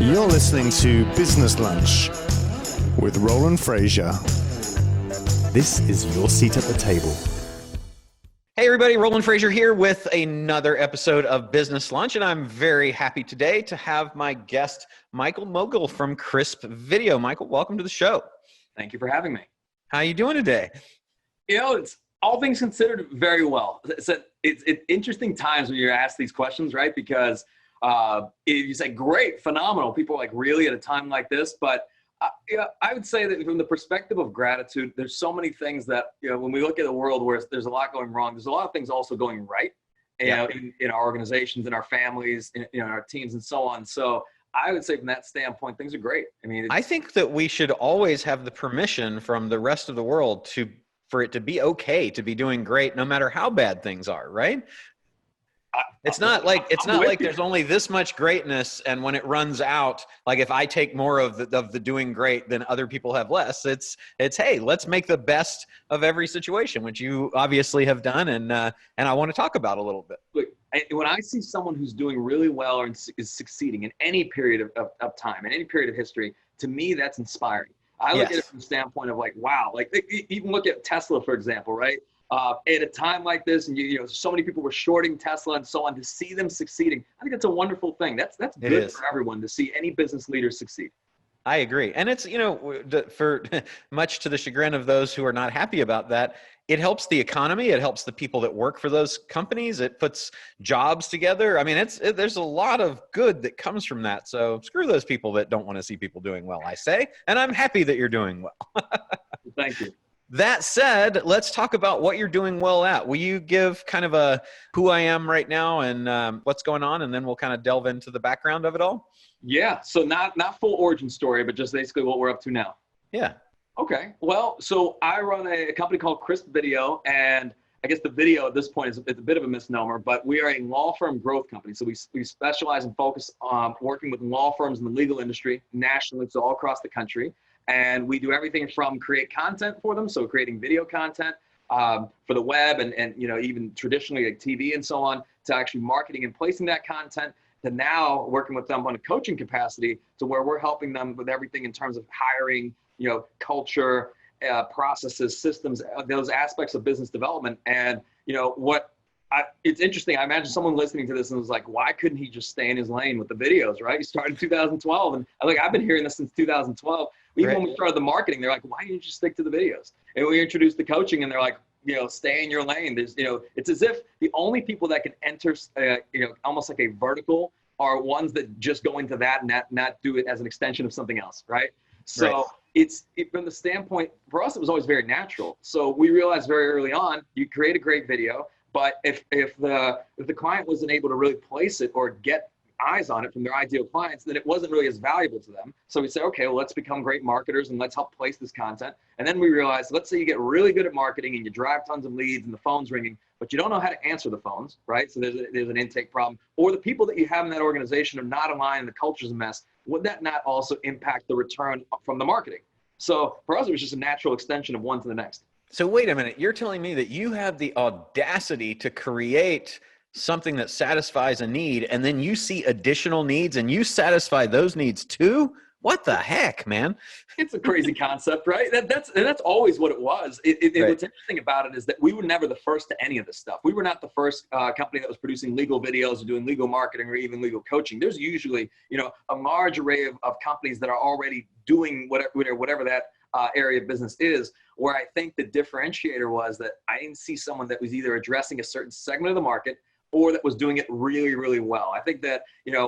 You're listening to Business Lunch with Roland Frasier. This is your seat at the table. Hey everybody, Roland Frasier here with another episode of Business Lunch, and I'm very happy today to have my guest, Michael Mogill from Crisp Video. Michael, welcome to the show. Thank you for having me. How are you doing today? It's all things considered very well. It's interesting times when you're asked these questions, right? Because you say, great, phenomenal. People are like, really at a time like this? But I would say that from the perspective of gratitude, there's so many things that, when we look at a world where there's a lot going wrong, there's a lot of things also going right, in our organizations, in our families, in our teams and so on. So I would say from that standpoint, things are great. I mean, I think that we should always have the permission from the rest of the world for it to be okay to be doing great, no matter how bad things are, right? It's not like there's only this much greatness, and when it runs out, like if I take more of the doing great, then other people have less. It's hey, let's make the best of every situation, which you obviously have done, and I want to talk about a little bit. Look, when I see someone who's doing really well or is succeeding in any period of time, in any period of history, to me that's inspiring. I look at it from the standpoint of like, wow, like even look at Tesla, for example, right? At a time like this, and so many people were shorting Tesla and so on, to see them succeeding, I think that's a wonderful thing. That's good for everyone to see any business leader succeed. I agree. And it's, for much to the chagrin of those who are not happy about that, it helps the economy. It helps the people that work for those companies. It puts jobs together. I mean, there's a lot of good that comes from that. So screw those people that don't want to see people doing well, I say. And I'm happy that you're doing well. Thank you. That said, let's talk about what you're doing well at. Will you give kind of a who I am right now and what's going on, and then we'll kind of delve into the background of it all? Yeah, so not full origin story, but just basically what we're up to now. Yeah. Okay, well, so I run a company called Crisp Video, and I guess the video at this point is a bit of a misnomer, but we are a law firm growth company. So we specialize and focus on working with law firms in the legal industry nationally, so all across the country. And we do everything from create content for them, so creating video content for the web and even traditionally like TV and so on, to actually marketing and placing that content, to now working with them on a coaching capacity to where we're helping them with everything in terms of hiring, culture, processes, systems, those aspects of business development. And it's interesting. I imagine someone listening to this and was like, why couldn't he just stay in his lane with the videos, right? He started in 2012. And I've been hearing this since 2012. Even when we started the marketing, they're like, why didn't you just stick to the videos? And we introduced the coaching and they're like, stay in your lane. There's, it's as if the only people that can enter, almost like a vertical are ones that just go into that and not do it as an extension of something else, right? So it's from the standpoint, for us, it was always very natural. So we realized very early on, you create a great video, but if the client wasn't able to really place it or get eyes on it from their ideal clients, then it wasn't really as valuable to them. So we say, okay, well, let's become great marketers and let's help place this content. And then we realized, let's say you get really good at marketing and you drive tons of leads and the phone's ringing, but you don't know how to answer the phones, right? So there's an intake problem, or the people that you have in that organization are not aligned and the culture's a mess. Would that not also impact the return from the marketing? So for us, it was just a natural extension of one to the next. So wait a minute, you're telling me that you have the audacity to create something that satisfies a need, and then you see additional needs and you satisfy those needs too? What the heck, man? It's a crazy concept, right? That's always what it was. What's interesting about it is that we were never the first to any of this stuff. We were not the first company that was producing legal videos or doing legal marketing or even legal coaching. There's usually, a large array of companies that are already doing whatever that area of business is, where I think the differentiator was that I didn't see someone that was either addressing a certain segment of the market or that was doing it really, really well. I think that,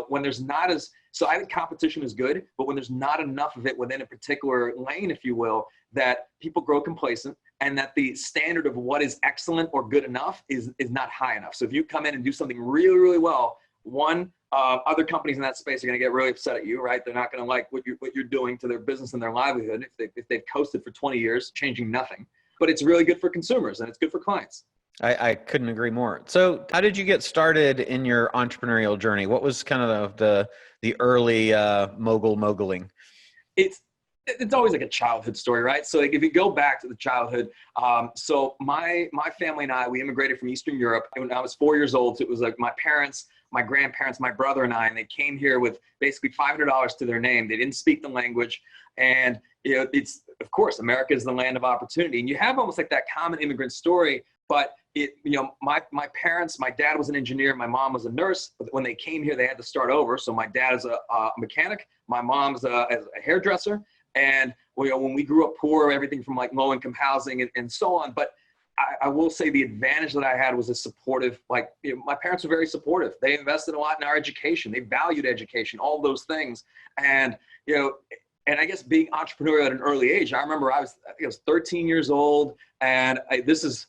when there's not so I think competition is good, but when there's not enough of it within a particular lane, if you will, that people grow complacent and that the standard of what is excellent or good enough is not high enough. So if you come in and do something really, really well, other companies in that space are going to get really upset at you, right? They're not going to like what you're doing to their business and their livelihood if they've coasted for 20 years, changing nothing. But it's really good for consumers and it's good for clients. I couldn't agree more. So how did you get started in your entrepreneurial journey? What was kind of the early mogiling? It's always like a childhood story, right? So like if you go back to the childhood, so my family and I, we immigrated from Eastern Europe when I was 4 years old. So it was like my parents, my grandparents, my brother and I, and they came here with basically $500 to their name. They didn't speak the language. And, you know, it's, of course, America is the land of opportunity. And you have almost like that common immigrant story, but it, you know, my parents, my dad was an engineer, my mom was a nurse. But when they came here, they had to start over. So my dad is a mechanic, my mom's a hairdresser. And, you know, when we grew up poor, everything from like low income housing and so on. But I will say the advantage that I had was a supportive, like, you know, my parents were very supportive. They invested a lot in our education. They valued education, all those things. And, you know, and I guess being entrepreneurial at an early age, I remember I think I was 13 years old. And this is,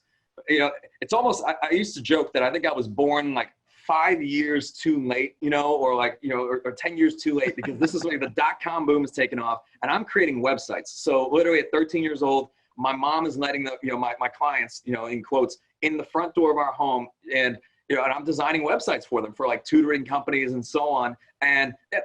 you know, it's almost, I used to joke that I think I was born like 5 years too late, you know, or like, you know, or 10 years too late, because this is when the .com boom is taking off and I'm creating websites. So literally at 13 years old, my mom is letting the, you know, my clients, you know, in quotes, in the front door of our home, and, you know, and I'm designing websites for them for like tutoring companies and so on. And that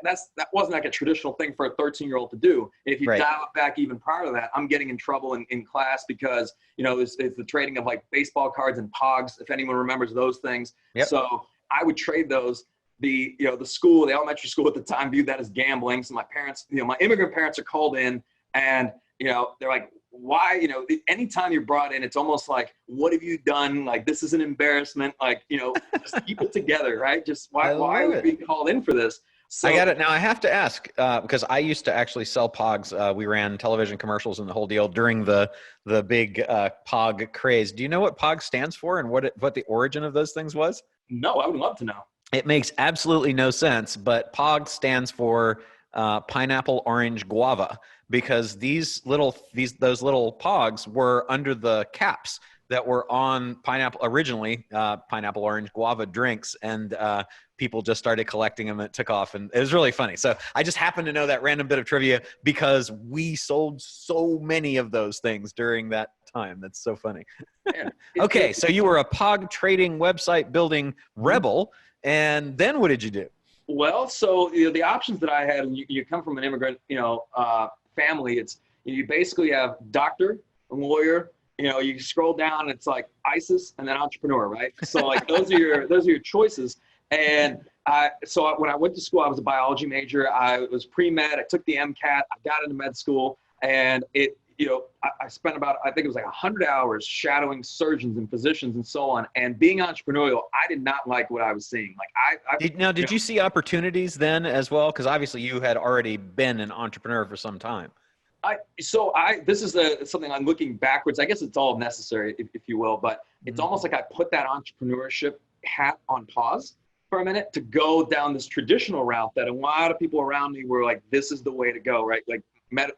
wasn't like a traditional thing for a 13-year-old to do. If you dial it back even prior to that, I'm getting in trouble in class because, you know, it's the trading of like baseball cards and pogs, if anyone remembers those things. Yep. So I would trade those. The school, the elementary school at the time viewed that as gambling. So my parents, you know, my immigrant parents are called in and, you know, they're like, why, you know, anytime you're brought in, it's almost like, what have you done? Like, this is an embarrassment. Like, you know, just keep it together, right? Just why are we being called in for this? So, I got it. Now I have to ask, because I used to actually sell Pogs. We ran television commercials and the whole deal during the big Pog craze. Do you know what Pog stands for and what the origin of those things was? No, I would love to know. It makes absolutely no sense, but Pog stands for pineapple, orange, guava, because those little Pogs were under the caps that were on originally pineapple, orange, guava drinks, and people just started collecting them and it took off, and it was really funny. So I just happened to know that random bit of trivia because we sold so many of those things during that time. That's so funny. Yeah. Okay, so you were a Pog trading website building rebel, and then what did you do? Well, so, you know, the options that I had, and you come from an immigrant, you know, family, it's, you basically have doctor, lawyer, you know, you scroll down, it's like ISIS and then entrepreneur, right? So like those are your choices. And so when I went to school, I was a biology major. I was pre-med. I took the MCAT. I got into med school, and it, you know, I spent about, I think it was like 100 hours shadowing surgeons and physicians and so on. And being entrepreneurial, I did not like what I was seeing. Like did you see opportunities then as well? Because obviously you had already been an entrepreneur for some time. This is something I'm looking backwards. I guess it's all necessary, if you will, but it's almost like I put that entrepreneurship hat on pause for a minute to go down this traditional route that a lot of people around me were like, this is the way to go, right? Like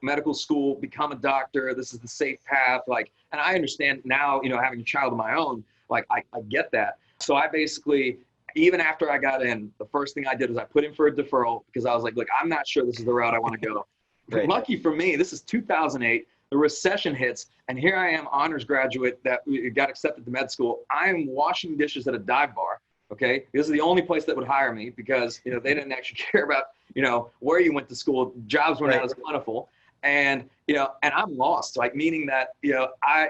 medical school, become a doctor. This is the safe path. Like, and I understand now, you know, having a child of my own, like I get that. So I basically, even after I got in, the first thing I did was I put in for a deferral because I was like, look, I'm not sure this is the route I want to go. Right. Lucky for me, this is 2008, the recession hits, and here I am, honors graduate that got accepted to med school. I'm washing dishes at a dive bar, okay? This is the only place that would hire me because, you know, they didn't actually care about, you know, where you went to school. Jobs were not as plentiful. And, you know, and I'm lost, like, meaning that, you know, I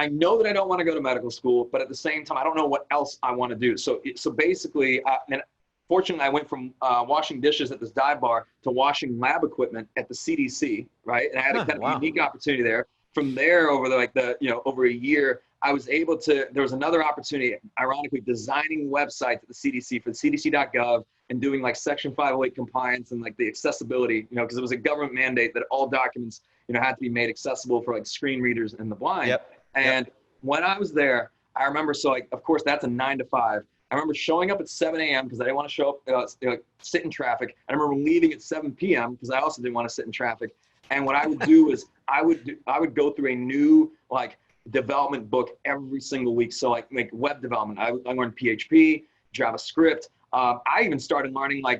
know that I don't want to go to medical school, but at the same time, I don't know what else I want to do. So basically, and fortunately, I went from washing dishes at this dive bar to washing lab equipment at the CDC, right? And I had a kind of unique opportunity there. From there, over over a year, I was able to. There was another opportunity, ironically, designing websites at the CDC for the CDC.gov and doing like Section 508 compliance and like the accessibility, you know, because it was a government mandate that all documents, you know, had to be made accessible for like screen readers and the blind. And when I was there, I remember. So like, of course, that's a 9 to 5. I remember showing up at 7 a.m. because I didn't want to show up, sit in traffic. I remember leaving at 7 p.m. because I also didn't want to sit in traffic. And what I would do is I would go through a new like development book every single week. So like web development, I learned PHP, JavaScript. I even started learning I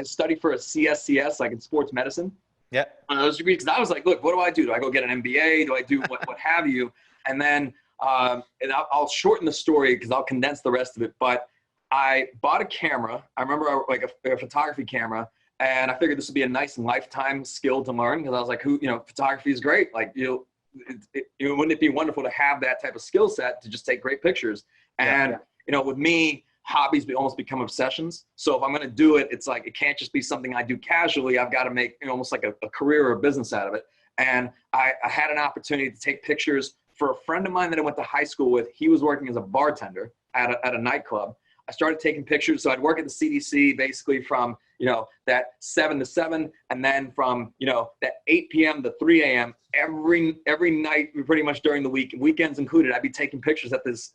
studied for a CSCS, like in sports medicine. Yeah. Those degrees, because I was like, look, what do I do? Do I go get an MBA? Do I do what have you? And then and I'll shorten the story because I'll condense the rest of it. But I bought a camera. I remember like a photography camera, and I figured this would be a nice lifetime skill to learn because I was like, photography is great. Like, wouldn't it be wonderful to have that type of skill set to just take great pictures? And, you know, with me, hobbies almost become obsessions. So if I'm going to do it, it's like, it can't just be something I do casually. I've got to make almost like a career or a business out of it. And I had an opportunity to take pictures for a friend of mine that I went to high school with. He was working as a bartender at a nightclub. I started taking pictures. So I'd work at the CDC basically from, that 7 to 7. And then from, that 8 p.m. to 3 a.m. every night, pretty much during the week, weekends included, I'd be taking pictures at this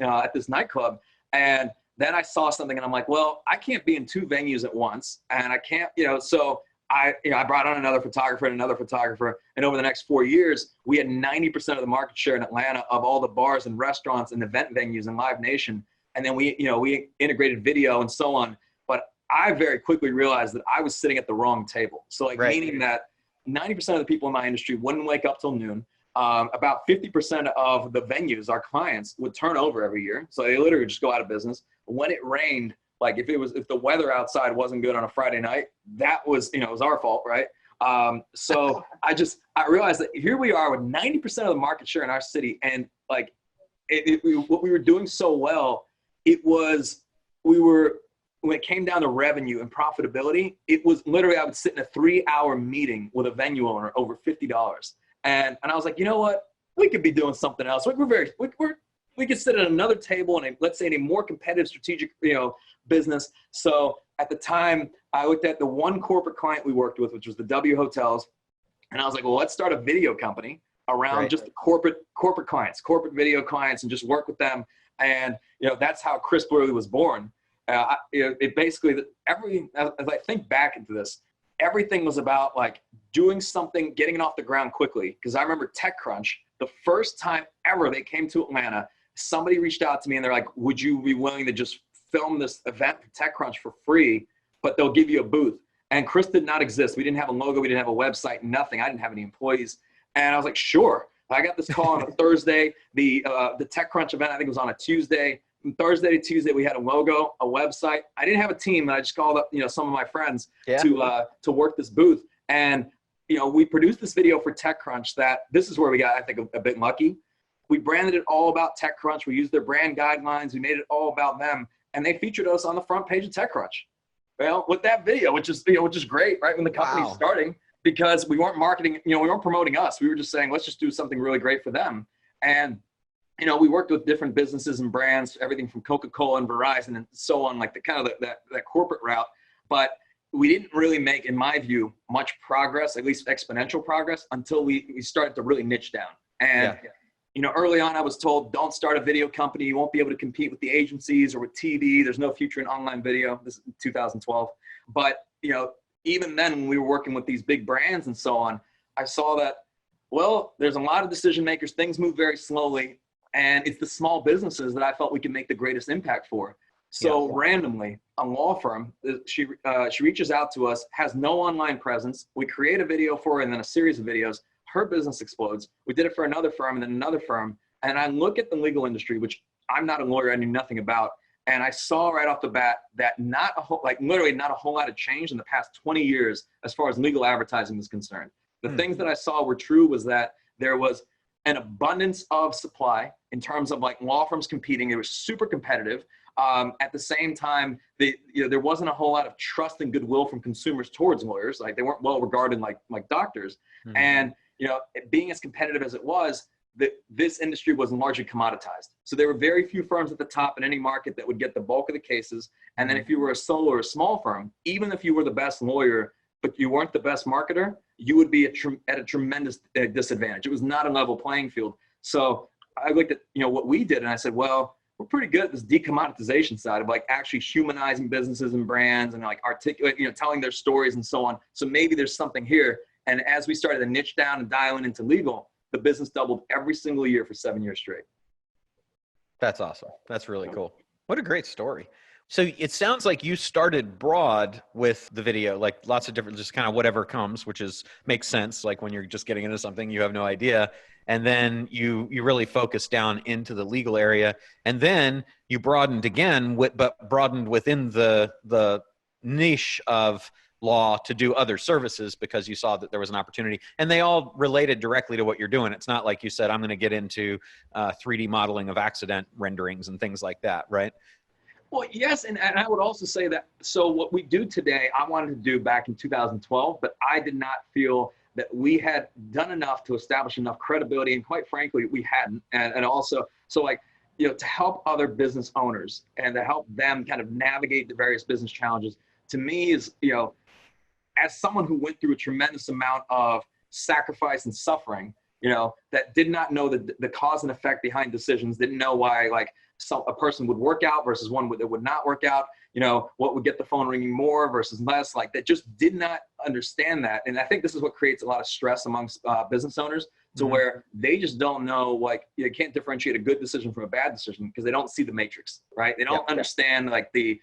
nightclub. And then I saw something and I'm like, well, I can't be in 2 venues at once. And I can't, so I brought on another photographer and another photographer. And over the next 4 years, we had 90% of the market share in Atlanta of all the bars and restaurants and event venues in Live Nation. And then we integrated video and so on. But I very quickly realized that I was sitting at the wrong table. So meaning that 90% of the people in my industry wouldn't wake up till noon. About 50% of the venues, our clients, would turn over every year. So they literally just go out of business. When it rained, if the weather outside wasn't good on a Friday night, that was, it was our fault, right? So I realized that here we are with 90% of the market share in our city. And what we were doing so well, when it came down to revenue and profitability, it was literally, I would sit in a 3-hour meeting with a venue owner over $50. And I was like, you know what? We could be doing something else. We could sit at another table in let's say in a more competitive strategic, business. So at the time I looked at the one corporate client we worked with, which was the W Hotels. And I was like, well, let's start a video company around just the corporate clients, corporate video clients, and just work with them. And, that's how Chris Blurley was born. It basically, as I think back into this, everything was about doing something, getting it off the ground quickly. Because I remember TechCrunch, the first time ever they came to Atlanta, somebody reached out to me and they're like, would you be willing to just film this event for TechCrunch for free, but they'll give you a booth? And Chris did not exist. We didn't have a logo. We didn't have a website, nothing. I didn't have any employees. And I was like, sure. I got this call on a Thursday. The TechCrunch event, I think, was on a Tuesday. From Thursday to Tuesday, we had a logo, a website. I didn't have a team, and I just called up, some of my friends to work this booth. And, we produced this video for TechCrunch that this is where we got, I think, a bit lucky. We branded it all about TechCrunch. We used their brand guidelines. We made it all about them. And they featured us on the front page of TechCrunch. Well, with that video, which is great, right? When the company's starting, because we weren't marketing, we weren't promoting us. We were just saying, let's just do something really great for them. And, we worked with different businesses and brands, everything from Coca-Cola and Verizon and so on, like that corporate route. But we didn't really make, in my view, much progress, at least exponential progress, until we started to really niche down. And, early on I was told, don't start a video company. You won't be able to compete with the agencies or with TV. There's no future in online video. This is 2012. But, even then when we were working with these big brands and so on, I saw that, well, there's a lot of decision makers. Things move very slowly. And it's the small businesses that I felt we could make the greatest impact for. So randomly, a law firm, she reaches out to us, has no online presence. We create a video for her and then a series of videos. Her business explodes. We did it for another firm and then another firm. And I look at the legal industry, which I'm not a lawyer, I knew nothing about. And I saw right off the bat that literally not a whole lot of change in the past 20 years as far as legal advertising was concerned. The things that I saw were true was that there was an abundance of supply in terms of law firms competing. It was super competitive. At the same time, there wasn't a whole lot of trust and goodwill from consumers towards lawyers. They weren't well regarded like doctors. Mm-hmm. And being as competitive as it was, this industry was largely commoditized. So there were very few firms at the top in any market that would get the bulk of the cases. And then if you were a solo or a small firm, even if you were the best lawyer, but you weren't the best marketer, you would be at a tremendous disadvantage. It was not a level playing field. So I looked at, what we did and I said, well, we're pretty good at this decommoditization side of actually humanizing businesses and brands and articulate, telling their stories and so on. So maybe there's something here. And as we started to niche down and dial into legal, the business doubled every single year for 7 years straight. That's awesome. That's really cool. What a great story. So it sounds like you started broad with the video, lots of different, just kind of whatever comes, which makes sense. When you're just getting into something, you have no idea. And then you really focused down into the legal area. And then you broadened again, but broadened within the niche of law to do other services because you saw that there was an opportunity. And they all related directly to what you're doing. It's not like you said, I'm going to get into 3D modeling of accident renderings and things like that, right? Well, yes, and I would also say that, so what we do today, I wanted to do back in 2012, but I did not feel that we had done enough to establish enough credibility, and quite frankly, we hadn't. And also, so like, to help other business owners and to help them kind of navigate the various business challenges, to me is, as someone who went through a tremendous amount of sacrifice and suffering, that did not know the cause and effect behind decisions, didn't know why, like, a person would work out versus one that would not work out, what would get the phone ringing more versus less, like that, just did not understand that. And I think this is what creates a lot of stress amongst business owners, to where they just don't know, like, you can't differentiate a good decision from a bad decision because they don't see the matrix, right? They don't understand like the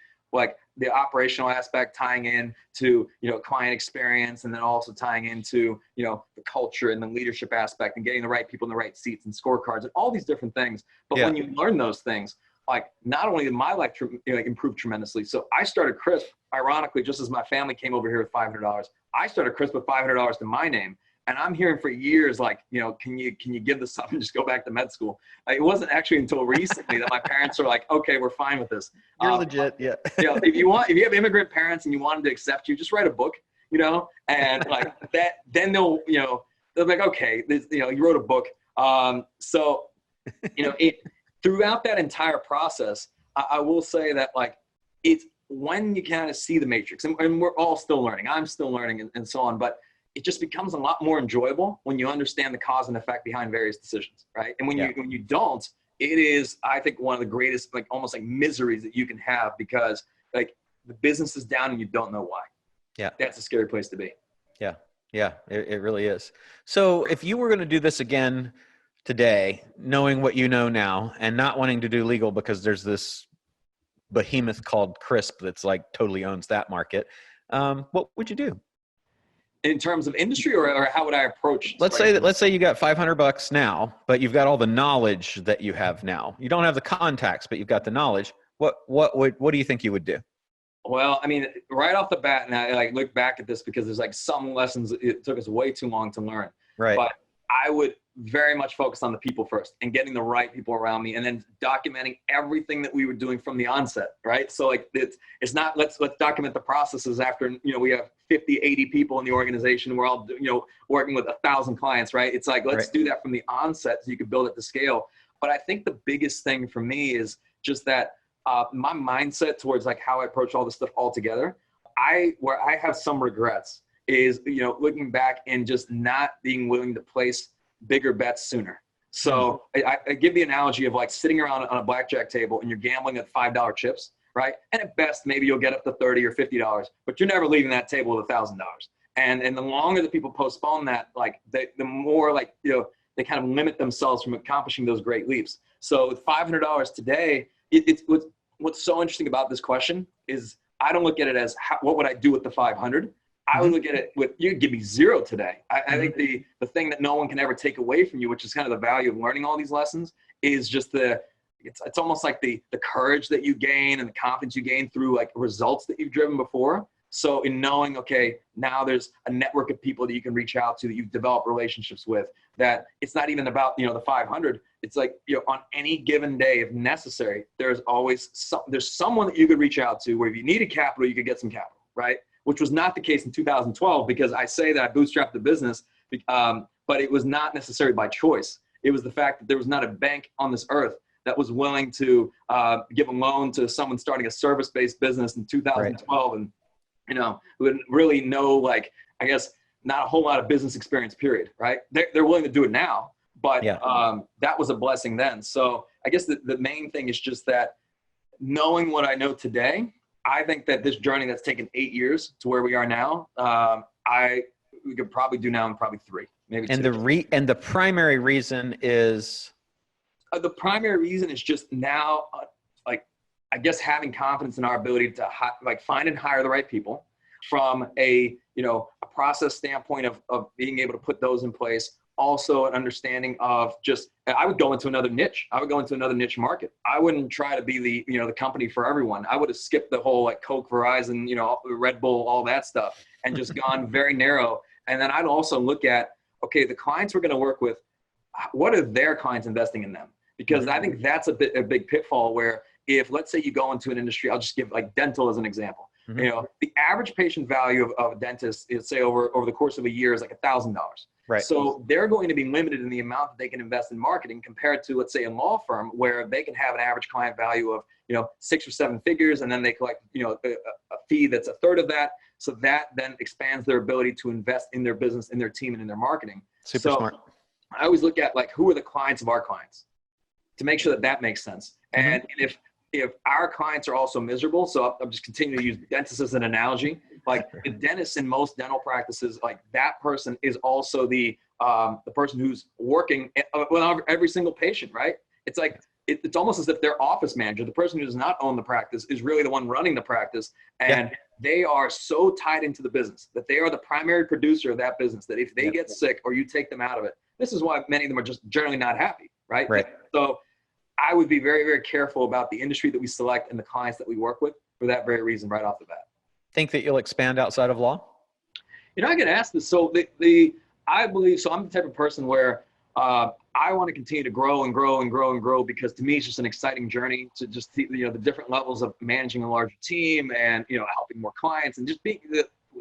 operational aspect tying in to, client experience, and then also tying into, the culture and the leadership aspect and getting the right people in the right seats and scorecards and all these different things. But when you learn those things, like, not only did my life improve tremendously. So I started Crisp, ironically, just as my family came over here with $500. I started Crisp with $500 to my name. And I'm hearing for years, like, can you give this up and just go back to med school? It wasn't actually until recently that my parents are like, okay, we're fine with this. You're legit, yeah. If you have immigrant parents and you want them to accept you, just write a book, and like that, then they'll be like, okay, you wrote a book. Throughout that entire process, I will say that, like, it's when you kind of see the matrix, and we're all still learning. I'm still learning and so on, but it just becomes a lot more enjoyable when you understand the cause and effect behind various decisions, right? And when you don't, it is, I think, one of the greatest, like, almost like miseries that you can have, because, like, the business is down and you don't know why. Yeah. That's a scary place to be. Yeah. Yeah, it really is. So if you were going to do this again today, knowing what you know now and not wanting to do legal because there's this behemoth called Crisp that's like totally owns that market, what would you do? In terms of industry, or how would I approach? Let's say you got $500 now, but you've got all the knowledge that you have now. You don't have the contacts, but you've got the knowledge. What do you think you would do? Well, I mean, right off the bat, and I like look back at this because there's like some lessons it took us way too long to learn. Right. But I would very much focus on the people first and getting the right people around me, and then documenting everything that we were doing from the onset, right? So like it's not let's document the processes after, we have 50, 80 people in the organization. We're all, working with 1,000 clients, right? It's like, let's do that from the onset so you can build it to scale. But I think the biggest thing for me is just that my mindset towards like how I approach all this stuff altogether. Where I have some regrets is, looking back and just not being willing to place bigger bets sooner. So I give the analogy of like sitting around on a blackjack table and you're gambling at $5 chips, right? And at best, maybe you'll get up to $30 or $50, but you're never leaving that table with $1,000. And the longer that people postpone that, like the more like, they kind of limit themselves from accomplishing those great leaps. So with $500 today, what's so interesting about this question is I don't look at it as what would I do with the 500. I would look at it with, you give me zero today. I think the thing that no one can ever take away from you, which is kind of the value of learning all these lessons, is just it's almost like the courage that you gain and the confidence you gain through like results that you've driven before. So in knowing, okay, now there's a network of people that you can reach out to, that you've developed relationships with, that it's not even about, the 500. It's like, on any given day, if necessary, there's always there's someone that you could reach out to where if you needed capital, you could get some capital, right? Which was not the case in 2012, because I say that I bootstrapped the business, but it was not necessarily by choice. It was the fact that there was not a bank on this earth that was willing to give a loan to someone starting a service-based business in 2012. Right. And, who didn't really know, like, I guess, not a whole lot of business experience, period, right? They're willing to do it now, but that was a blessing then. So I guess the main thing is just that knowing what I know today, I think that this journey that's taken 8 years to where we are now, we could probably do now in probably 3, maybe 2. And the primary reason is? The primary reason is just now, I guess, having confidence in our ability to find and hire the right people from a process standpoint of being able to put those in place. Also an understanding of just, I would go into another niche. I would go into another niche market. I wouldn't try to be the company for everyone. I would have skipped the whole like Coke, Verizon, Red Bull, all that stuff, and just gone very narrow. And then I'd also look at, okay, the clients we're going to work with, what are their clients investing in them? Because I think that's a big pitfall where if let's say you go into an industry, I'll just give like dental as an example. Mm-hmm. You know, the average patient value of a dentist is, say, over the course of a year is like $1,000. Right. So they're going to be limited in the amount that they can invest in marketing compared to, let's say, a law firm where they can have an average client value of, 6 or 7 figures, and then they collect, a fee that's a third of that. So that then expands their ability to invest in their business, in their team, and in their marketing. Super smart. I always look at like, who are the clients of our clients to make sure that that makes sense. Mm-hmm. And if our clients are also miserable, so I'm just continuing to use dentists as an analogy, like the dentist in most dental practices, like that person is also the person who's working with every single patient, right? It's like, it's almost as if their office manager, the person who does not own the practice, is really the one running the practice. And they are so tied into the business that they are the primary producer of that business, that if they get sick or you take them out of it, this is why many of them are just generally not happy, right? Right. So I would be very, very careful about the industry that we select and the clients that we work with for that very reason right off the bat. Think that you'll expand outside of law? I get asked this. So I believe, so I'm the type of person where I want to continue to grow and grow and grow and grow, because to me, it's just an exciting journey to just see, the different levels of managing a larger team and, helping more clients and just being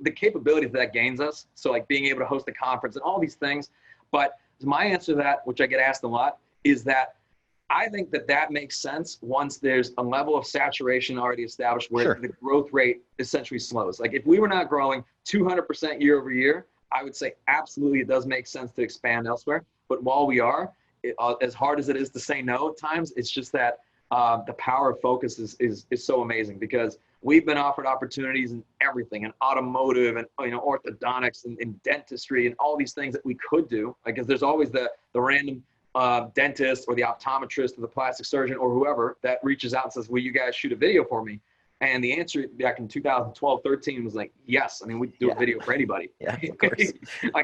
the capabilities that gains us. So like being able to host a conference and all these things. But my answer to that, which I get asked a lot, is that I think that makes sense once there's a level of saturation already established where the growth rate essentially slows. Like if we were not growing 200% year over year, I would say absolutely it does make sense to expand elsewhere. But while we are, as hard as it is to say no at times, it's just that the power of focus is so amazing, because we've been offered opportunities in everything, in automotive and orthodontics and dentistry and all these things that we could do. Because there's always the random dentist or the optometrist or the plastic surgeon or whoever that reaches out and says, will you guys shoot a video for me? And the answer back in 2012, 13 was like, yes. I mean, we do a video for anybody. Yeah, of course.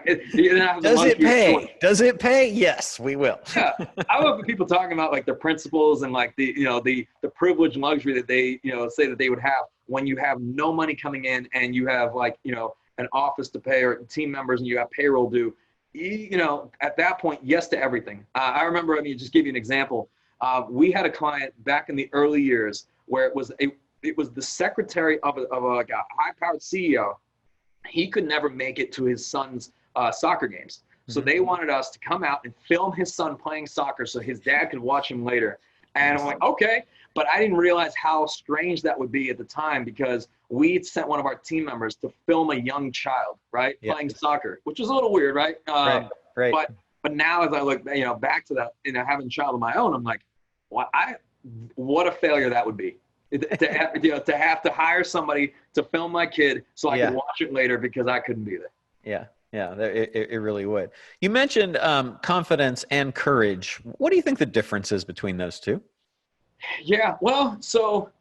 Does it pay? Does it pay? Yes, we will. Yeah. I love people talking about like their principles and like the privilege and luxury that they, say that they would have when you have no money coming in and you have like, an office to pay or team members and you have payroll due. At that point, yes to everything. I remember, just give you an example. We had a client back in the early years where it was the secretary of a high-powered CEO. He could never make it to his son's soccer games. So they wanted us to come out and film his son playing soccer so his dad could watch him later. And I'm like, okay. But I didn't realize how strange that would be at the time, because we sent one of our team members to film a young child, right, playing soccer, which was a little weird, right? Right. But now as I look, back to that, having a child of my own, I'm like, what a failure that would be. To have to hire somebody to film my kid so I could watch it later because I couldn't be there. Yeah, it really would. You mentioned confidence and courage. What do you think the difference is between those two? Yeah, well, so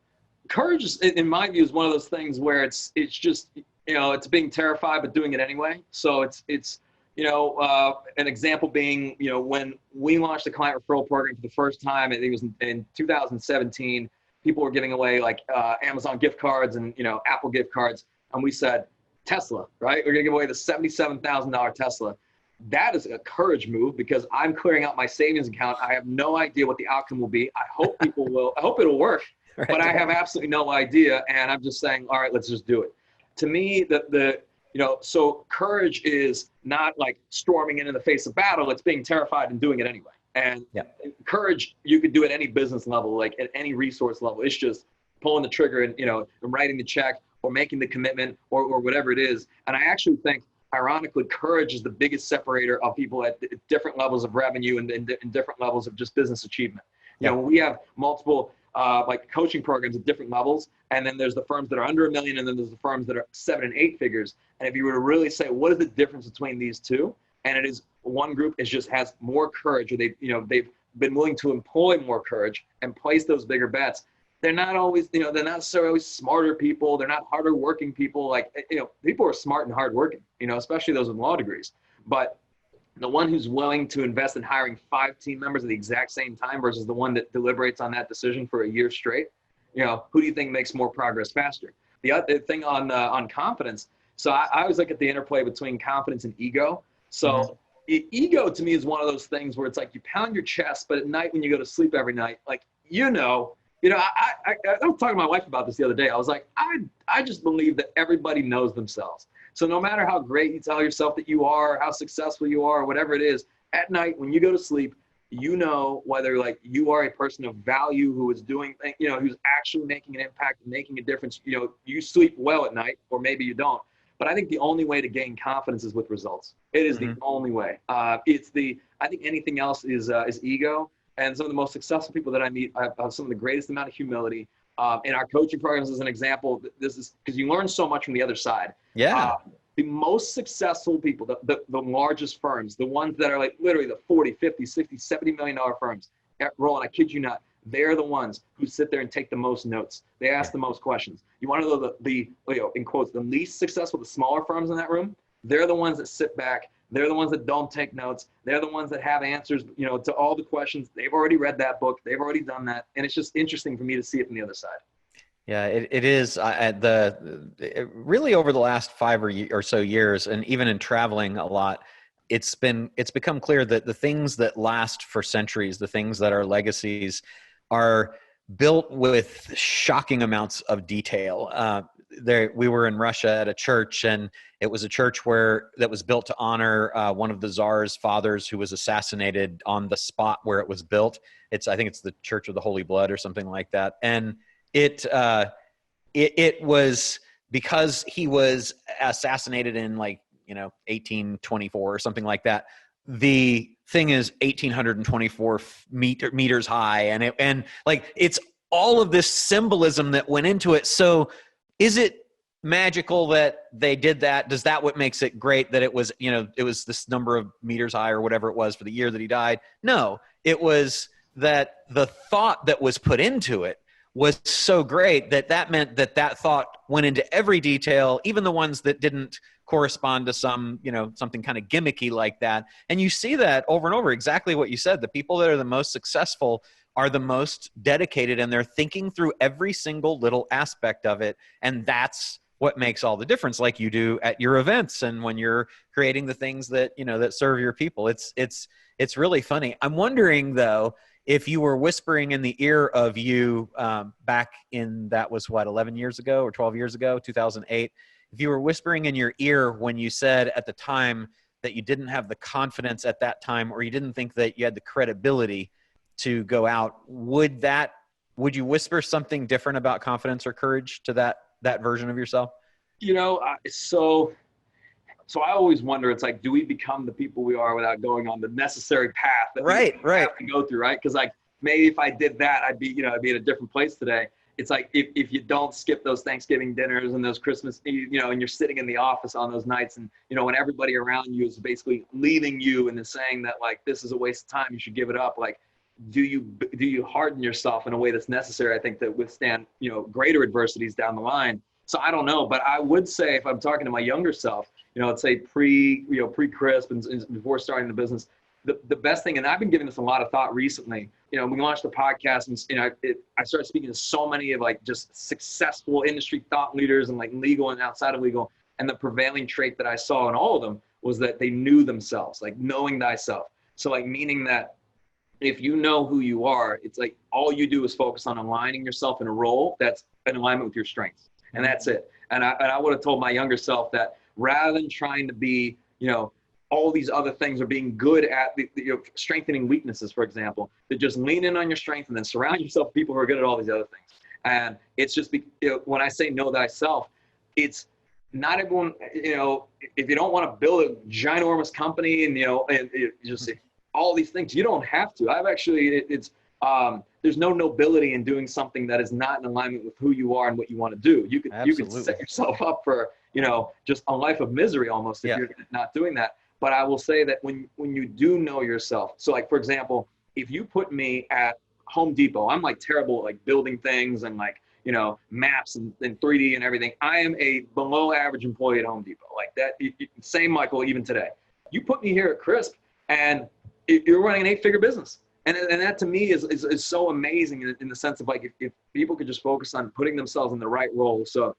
courage, in my view, is one of those things where it's just, it's being terrified but doing it anyway. So it's an example being, when we launched the client referral program for the first time, I think it was in 2017. People were giving away like Amazon gift cards and, Apple gift cards. And we said, Tesla, right? We're going to give away the $77,000 Tesla. That is a courage move, because I'm clearing out my savings account. I have no idea what the outcome will be. I hope it'll work, but I have absolutely no idea. And I'm just saying, all right, let's just do it. To me, so courage is not like storming into the face of battle. It's being terrified and doing it anyway. And courage, you could do at any business level, like at any resource level. It's just pulling the trigger and, and writing the check or making the commitment or whatever it is. And I actually think, ironically, courage is the biggest separator of people at different levels of revenue and different levels of just business achievement. We have multiple like coaching programs at different levels. And then there's the firms that are under $1 million, and then there's the firms that are 7 and 8 figures. And if you were to really say, what is the difference between these two? And it is, one group has more courage, or they've been willing to employ more courage and place those bigger bets. They're not always, they're not necessarily smarter people. They're not harder working people. Like, people are smart and hardworking, especially those with law degrees. But the one who's willing to invest in hiring 5 team members at the exact same time versus the one that deliberates on that decision for a year straight, who do you think makes more progress faster? The other thing on confidence. So I always look at the interplay between confidence and ego. So ego to me is one of those things where it's like you pound your chest, but at night when you go to sleep every night, like, I was talking to my wife about this the other day. I was like, I just believe that everybody knows themselves. So no matter how great you tell yourself that you are, how successful you are, whatever it is, at night when you go to sleep, you know whether like you are a person of value who is doing, who's actually making an impact, making a difference. You sleep well at night, or maybe you don't. But I think the only way to gain confidence is with results. It is the only way. I think anything else is ego. And some of the most successful people that I meet have some of the greatest amount of humility. In our coaching programs, as an example, this is because you learn so much from the other side. Yeah. The most successful people, the largest firms, the ones that are like literally the 40, 50, 60, $70 million firms, Roland, I kid you not, they're the ones who sit there and take the most notes. They ask the most questions. You want to know the in quotes, the least successful, the smaller firms in that room? They're the ones that sit back. They're the ones that don't take notes. They're the ones that have answers, to all the questions. They've already read that book. They've already done that. And it's just interesting for me to see it from the other side. Yeah, it is. Really over the last 5 or so years, and even in traveling a lot, it's become clear that the things that last for centuries, the things that are legacies, are built with shocking amounts of detail. We were in Russia at a church, and it was a church that was built to honor one of the Tsar's fathers who was assassinated on the spot where it was built. I think it's the Church of the Holy Blood or something like that. And it was because he was assassinated in 1824 or something like that. The thing is 1,824 meters high, and it's all of this symbolism that went into it. So is it magical that they did that? Does that what makes it great that it was this number of meters high or whatever it was for the year that he died? No, it was that the thought that was put into it was so great that meant that thought went into every detail, even the ones that didn't correspond to something kind of gimmicky like that. And you see that over and over, exactly what you said. The people that are the most successful are the most dedicated, and they're thinking through every single little aspect of it. And that's what makes all the difference, like you do at your events and when you're creating the things that, that serve your people. It's really funny. I'm wondering though, if you were whispering in the ear of you back in, that was 11 years ago or 12 years ago, 2008, if you were whispering in your ear when you said at the time that you didn't have the confidence at that time, or you didn't think that you had the credibility to go out, would you whisper something different about confidence or courage to that version of yourself? So I always wonder, it's like, do we become the people we are without going on the necessary path that we have to go through, right? Because maybe if I did that, I'd be in a different place today. It's like if you don't skip those Thanksgiving dinners and those Christmas, and you're sitting in the office on those nights, and when everybody around you is basically leaving you and is saying that this is a waste of time, you should give it up. Do you harden yourself in a way that's necessary, I think, to withstand greater adversities down the line? So I don't know, but I would say, if I'm talking to my younger self, let's say pre-Crisp and before starting the business, the best thing, and I've been giving this a lot of thought recently, we launched the podcast, and I started speaking to so many of just successful industry thought leaders and legal and outside of legal. And the prevailing trait that I saw in all of them was that they knew themselves, knowing thyself. So meaning that if you know who you are, it's all you do is focus on aligning yourself in a role that's in alignment with your strengths. And that's it. And I would have told my younger self that rather than trying to be, all these other things, or being good at strengthening weaknesses, for example, to just lean in on your strength and then surround yourself with people who are good at all these other things. And it's just, when I say know thyself, it's not everyone, if you don't want to build a ginormous company and, just all these things, you don't have to. There's no nobility in doing something that is not in alignment with who you are and what you want to do. You could set yourself up for, just a life of misery almost if you're not doing that. But I will say that when you do know yourself, so for example, if you put me at Home Depot, I'm terrible at building things and maps and 3D and everything. I am a below average employee at Home Depot. That, same Michael, even today. You put me here at Crisp and you're running an 8-figure business. And that to me is so amazing in the sense of if people could just focus on putting themselves in the right role. So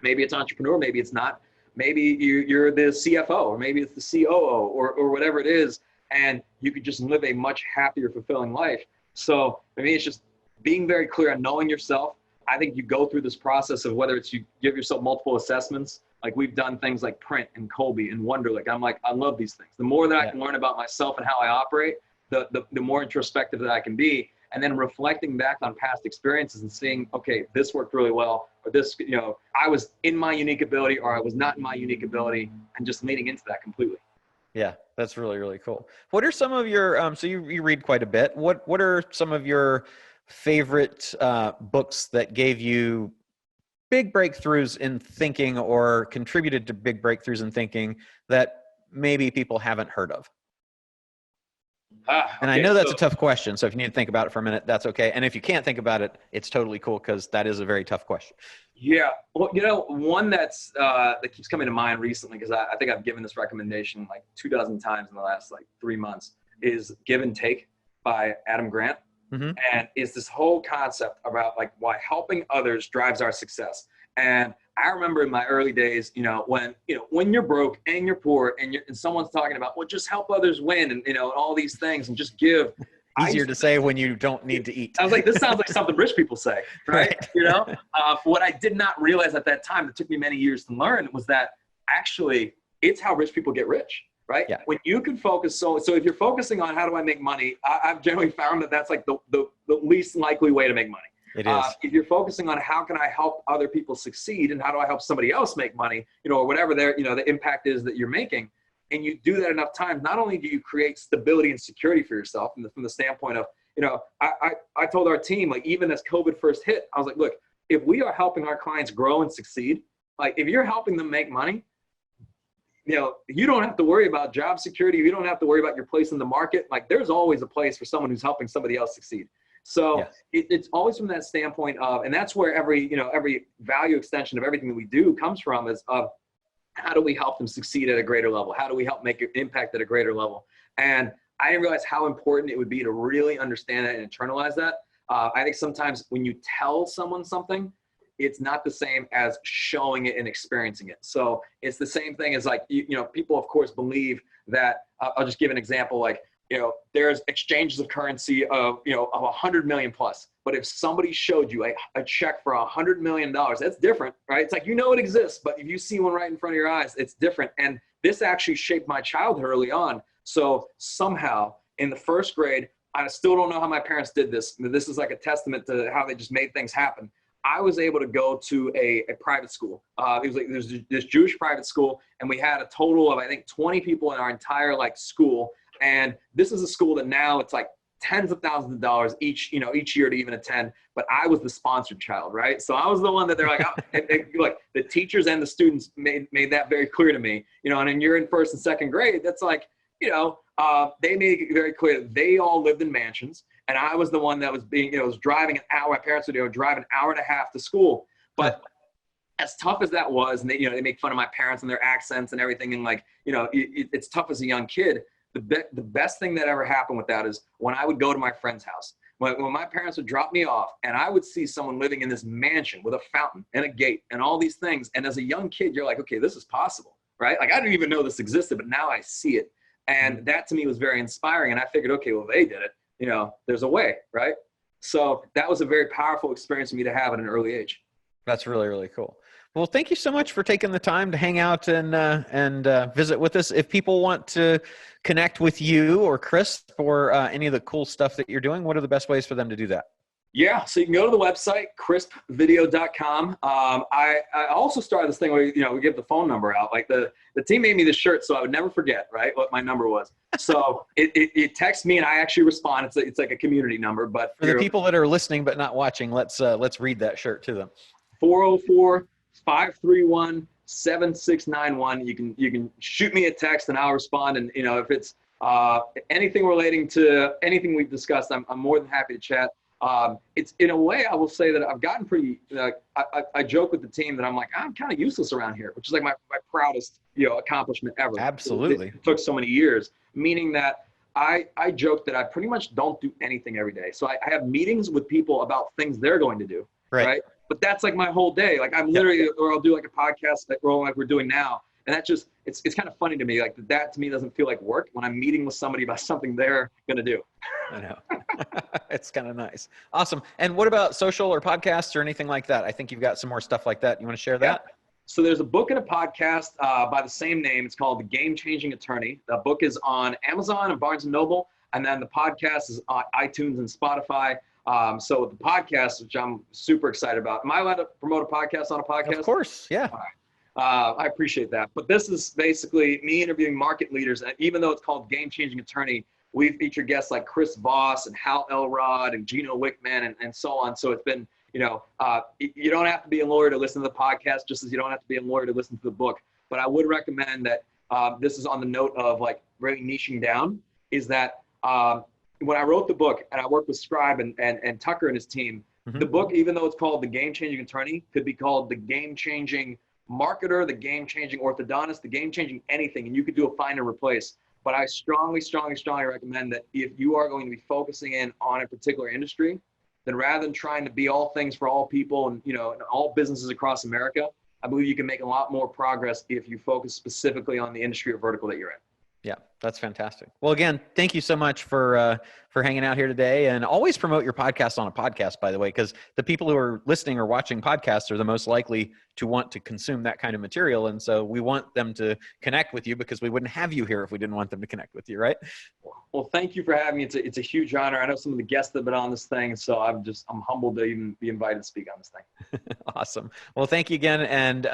maybe it's entrepreneur, maybe it's not. Maybe you're the CFO, or maybe it's the COO, or whatever it is. And you could just live a much happier, fulfilling life. So I mean, it's just being very clear on knowing yourself. I think you go through this process of whether it's you give yourself multiple assessments. Like we've done things like Print and Colby and Wonderlic. I'm like, I love these things. The more that I can learn about myself and how I operate, the more introspective that I can be. And then reflecting back on past experiences and seeing, okay, this worked really well, or this, I was in my unique ability, or I was not in my unique ability, and just leaning into that completely. Yeah, that's really, really cool. What are some of your, so you read quite a bit. What are some of your favorite books that gave you big breakthroughs in thinking or contributed to big breakthroughs in thinking that maybe people haven't heard of? And I know that's a tough question, so if you need to think about it for a minute, that's okay. And if you can't think about it, it's totally cool, because that is a very tough question. Yeah, well, one that's that keeps coming to mind recently, because I think I've given this recommendation like 24 times in the last like 3 months, is Give and Take by Adam Grant. Mm-hmm. And it's this whole concept about like why helping others drives our success. And I remember in my early days, when you're broke and you're poor and someone's talking about, well, just help others win, and all these things, and just give. Easier to say when you don't need to eat. I was like, this sounds like something rich people say, right? What I did not realize at that time, it took me many years to learn, was that actually it's how rich people get rich, right? Yeah. When you can focus, so if you're focusing on how do I make money, I've generally found that that's like the least likely way to make money. It is. If you're focusing on how can I help other people succeed, and how do I help somebody else make money, or whatever the impact is that you're making, and you do that enough times, not only do you create stability and security for yourself from the standpoint of, I told our team, like, even as COVID first hit, I was like, look, if we are helping our clients grow and succeed, like if you're helping them make money, you don't have to worry about job security. You don't have to worry about your place in the market. Like there's always a place for someone who's helping somebody else succeed. So it's always from that standpoint of, and that's where every value extension of everything that we do comes from, is of how do we help them succeed at a greater level? How do we help make an impact at a greater level? And I didn't realize how important it would be to really understand that and internalize that. I think sometimes when you tell someone something, it's not the same as showing it and experiencing it. So it's the same thing as like, people of course believe that, I'll just give an example, like, there's exchanges of currency of 100 million plus. But if somebody showed you a check for $100 million, that's different, right? It's like, it exists, but if you see one right in front of your eyes, it's different. And this actually shaped my childhood early on. So somehow in the first grade, I still don't know how my parents did this. This is like a testament to how they just made things happen. I was able to go to a private school. It was like there's this Jewish private school, and we had a total of, I think, 20 people in our entire school. And this is a school that now it's like tens of thousands of dollars each year to even attend. But I was the sponsored child, right? So I was the one that they're like, like the teachers and the students made that very clear to me, and then you're in first and second grade. That's like, they made it very clear that they all lived in mansions. And I was the one that was was driving an hour. My parents would drive an hour and a half to school. But as tough as that was, and they make fun of my parents and their accents and everything. And it's tough as a young kid. The best thing that ever happened with that is when I would go to my friend's house, when my parents would drop me off, and I would see someone living in this mansion with a fountain and a gate and all these things. And as a young kid, you're like, okay, this is possible, right? Like I didn't even know this existed, but now I see it. And that to me was very inspiring. And I figured, okay, well, they did it, there's a way, right? So that was a very powerful experience for me to have at an early age. That's really, really cool. Well, thank you so much for taking the time to hang out and visit with us. If people want to connect with you or Chris for any of the cool stuff that you're doing, what are the best ways for them to do that? Yeah, so you can go to the website, crispvideo.com. I also started this thing where, we give the phone number out. Like the team made me this shirt, so I would never forget, right, what my number was. So it texts me and I actually respond. It's like a community number. But for the people that are listening but not watching, let's read that shirt to them. 404-531-7691. You can shoot me a text and I'll respond. And if it's anything relating to anything we've discussed, I'm more than happy to chat. It's in a way, I will say that I've gotten pretty, I joke with the team that I'm like, I'm kind of useless around here, which is like my proudest, accomplishment ever. Absolutely. It took so many years, meaning that I joke that I pretty much don't do anything every day. So I have meetings with people about things they're going to do. Right. But that's like my whole day. Like I'm literally, or I'll do like a podcast like we're doing now. And that just, it's kind of funny to me. Like that to me doesn't feel like work when I'm meeting with somebody about something they're going to do. I know. It's kind of nice. Awesome. And what about social or podcasts or anything like that? I think you've got some more stuff like that. You want to share that? So there's a book and a podcast by the same name. It's called The Game Changing Attorney. The book is on Amazon and Barnes & Noble. And then the podcast is on iTunes and Spotify. So the podcast, which I'm super excited about. Am I allowed to promote a podcast on a podcast? Of course, yeah. All right. I appreciate that. But this is basically me interviewing market leaders. And even though it's called Game Changing Attorney, we feature guests like Chris Voss and Hal Elrod and Gino Wickman and so on. So it's been, you don't have to be a lawyer to listen to the podcast, just as you don't have to be a lawyer to listen to the book. But I would recommend that this is on the note of like really niching down, is that when I wrote the book and I worked with Scribe and Tucker and his team, the book, even though it's called The Game Changing Attorney, could be called The Game Changing Marketer, The Game Changing Orthodontist, The Game Changing anything, and you could do a find and replace. But I strongly, strongly, strongly recommend that if you are going to be focusing in on a particular industry, then rather than trying to be all things for all people and, and all businesses across America, I believe you can make a lot more progress if you focus specifically on the industry or vertical that you're in. Yeah, that's fantastic. Well, again, thank you so much for hanging out here today, and always promote your podcast on a podcast, by the way, because the people who are listening or watching podcasts are the most likely to want to consume that kind of material. And so we want them to connect with you, because we wouldn't have you here if we didn't want them to connect with you, right? Well, thank you for having me. It's a huge honor. I know some of the guests that have been on this thing, so I'm humbled to even be invited to speak on this thing. Awesome. Well, thank you again. And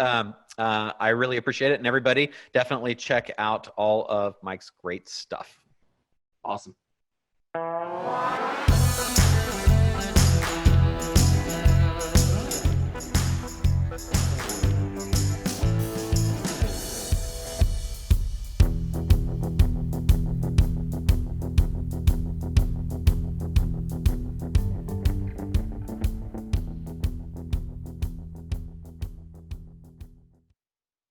I really appreciate it. And everybody, definitely check out all of Mike's great stuff. Awesome.